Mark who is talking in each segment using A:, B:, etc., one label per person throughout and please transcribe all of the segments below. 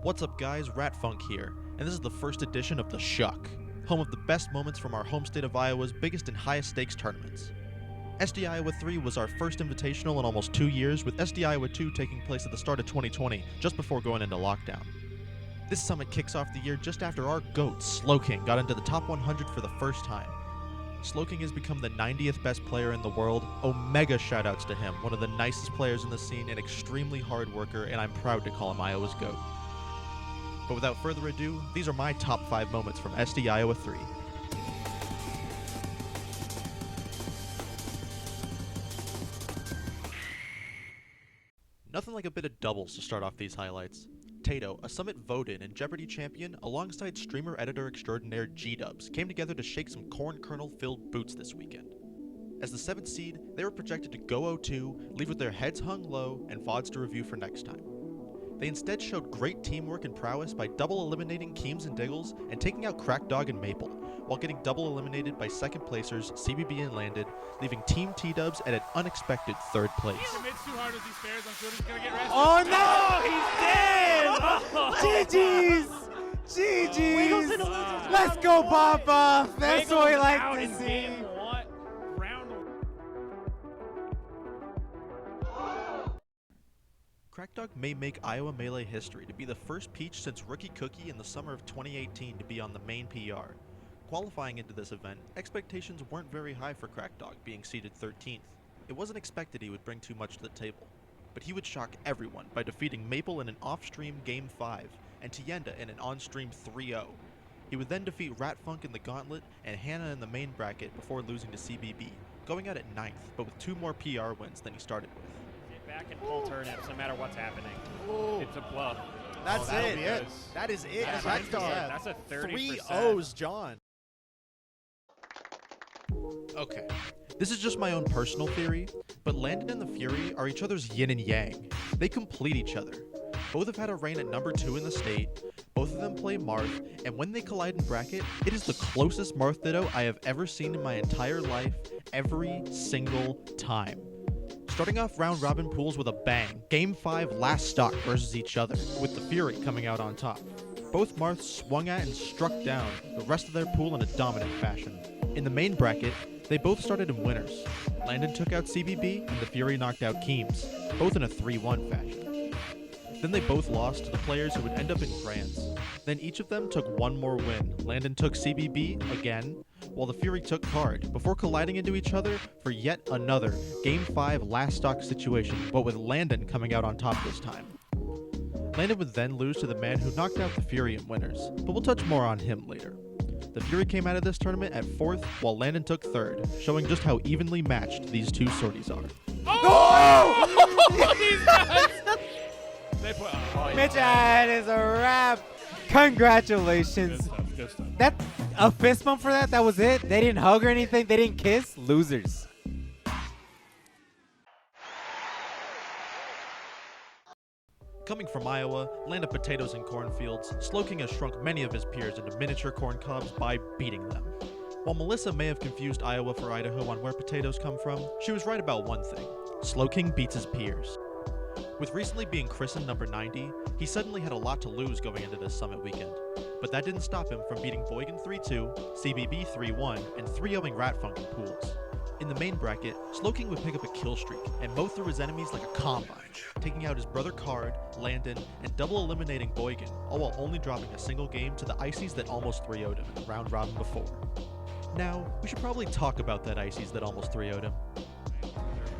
A: What's up guys, Ratfunk here, and this is the first edition of the Shuck, home of the best moments from our home state of Iowa's biggest and highest stakes tournaments. SDIowa 3 was our first invitational in almost 2 years, with SDIowa 2 taking place at the start of 2020, just before going into lockdown. This summit kicks off the year just after our GOAT, Slowking, got into the top 100 for the first time. Sloking has become the 90th best player in the world. Omega shoutouts to him, one of the nicest players in the scene, an extremely hard worker, and I'm proud to call him Iowa's GOAT. But without further ado, these are my top 5 moments from SDIowa 3. Nothing like a bit of doubles to start off these highlights. Tato, a Summit vote-in and Jeopardy champion, alongside streamer editor extraordinaire GDubs, came together to shake some corn kernel-filled boots this weekend. As the 7th seed, they were projected to go 0-2, leave with their heads hung low, and VODs to review for next time. They instead showed great teamwork and prowess by double eliminating Keems and Diggles and taking out Crackdock and Maple, while getting double eliminated by second placers CBB and Landed, leaving Team TDubs at an unexpected 3rd place.
B: Oh no! He's dead! GG's! Let's go, Papa! That's what we like to see.
A: Crackdock may make Iowa Melee history to be the first Peach since Rookie Cookie in the summer of 2018 to be on the main PR. Qualifying into this event, expectations weren't very high for Crackdock, being seeded 13th. It wasn't expected he would bring too much to the table, but he would shock everyone by defeating Maple in an off-stream Game 5 and Tienda in an on-stream 3-0. He would then defeat Ratfunk in the Gauntlet and Hannah in the main bracket before losing to CBB, going out at 9th, but with 2 more PR wins than he started with.
C: Back and pull turnips no matter what's happening.
B: Ooh.
C: It's a bluff.
B: That's it.
D: It. That is it.
C: That's a 30%.
D: 3 O's, John.
A: Okay, this is just my own personal theory, but Landon and the Fury are each other's yin and yang. They complete each other. Both have had a reign at number 2 in the state, both of them play Marth, and when they collide in bracket, it is the closest Marthito I have ever seen in my entire life, every single time. Starting off round robin pools with a bang, Game 5 last stock versus each other, with the Fury coming out on top. Both Marths swung at and struck down the rest of their pool in a dominant fashion. In the main bracket, they both started in winners. Landon took out CBB and the Fury knocked out Keems, both in a 3-1 fashion. Then they both lost to the players who would end up in grands. Then each of them took one more win. Landon took CBB again, while the Fury took card, before colliding into each other for yet another Game 5 last stock situation, but with Landon coming out on top this time. Landon would then lose to the man who knocked out the Fury in winners, but we'll touch more on him later. The Fury came out of this tournament at 4th, while Landon took 3rd, showing just how evenly matched these two sorties are.
B: Oh!
C: They put,
B: Mitch, that is a wrap. Congratulations.
C: Good stuff.
B: That's a fist bump for that? That was it? They didn't hug or anything? They didn't kiss? Losers.
A: Coming from Iowa, land of potatoes and cornfields, Sloking has shrunk many of his peers into miniature corn cobs by beating them. While Melissa may have confused Iowa for Idaho on where potatoes come from, she was right about one thing. Sloking beats his peers. With recently being christened number 90, he suddenly had a lot to lose going into this summit weekend. But that didn't stop him from beating Boygan 3-2, CBB 3-1, and 3-0ing Ratfunk in pools. In the main bracket, Sloking would pick up a kill streak and mow through his enemies like a combine, taking out his brother Card, Landon, and double eliminating Boygan, all while only dropping a single game to the Ices that almost 3-0'd him in the round robin before. Now, we should probably talk about that Ices that almost 3-0'd him.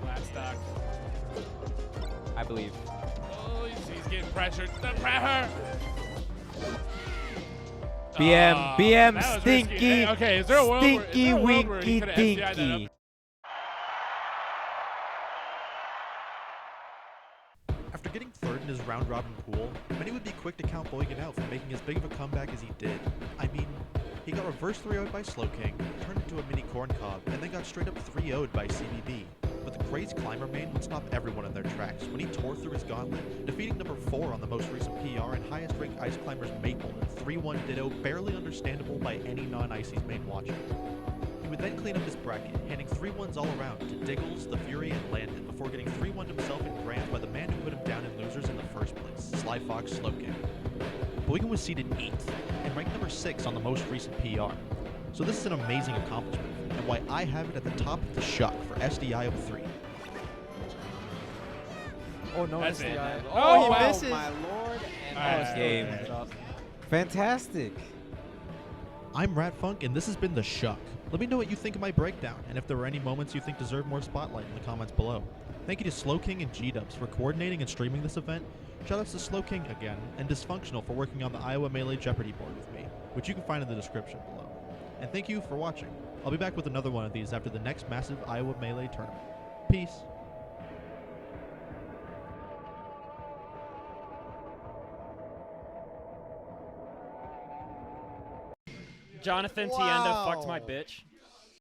C: Last stock.
B: I believe.
C: Oh, he's getting pressured. The pressure.
B: BM,
C: that was
B: stinky,
C: risky. Hey, okay, is there a world
B: stinky,
C: where he
B: winky,
C: could have SDI'd that
B: dinky.
A: After getting 3rd in his round robin pool, many would be quick to count Boygan out for making as big of a comeback as he did. I mean, he got reverse 3-0'd by Slowking, turned into a mini corn cob, and then got straight up 3-0'd by CBB. But the crazed climber main would stop everyone in their tracks when he tore through his gauntlet, defeating number 4 on the most recent PR and highest ranked ice climbers Maple in a 3-1 ditto barely understandable by any non-Ices main watcher. He would then clean up his bracket, handing 3-1s all around to Diggles, the Fury, and Landon before getting 3-1'd himself in grand by the man who put him down in losers in the first place, Sly Fox Slowking. Boygan was seeded 8th and ranked number 6 on the most recent PR. So this is an amazing accomplishment, and why I have it at the top of the Shuck for SDIowa 3.
B: Oh, no
C: That's it.
B: SDI.
C: Oh,
B: he
C: wow.
B: misses. My lord. And
C: Alright.
B: game. Fantastic.
A: I'm Ratfunk, and this has been the Shuck. Let me know what you think of my breakdown, and if there were any moments you think deserve more spotlight in the comments below. Thank you to Slowking and GDubs for coordinating and streaming this event. Shoutouts to Slowking again, and Dysfunctional for working on the Iowa Melee Jeopardy board with me, which you can find in the description below. And thank you for watching. I'll be back with another one of these after the next massive Iowa Melee tournament. Peace.
E: Jonathan Tienda fucked my bitch.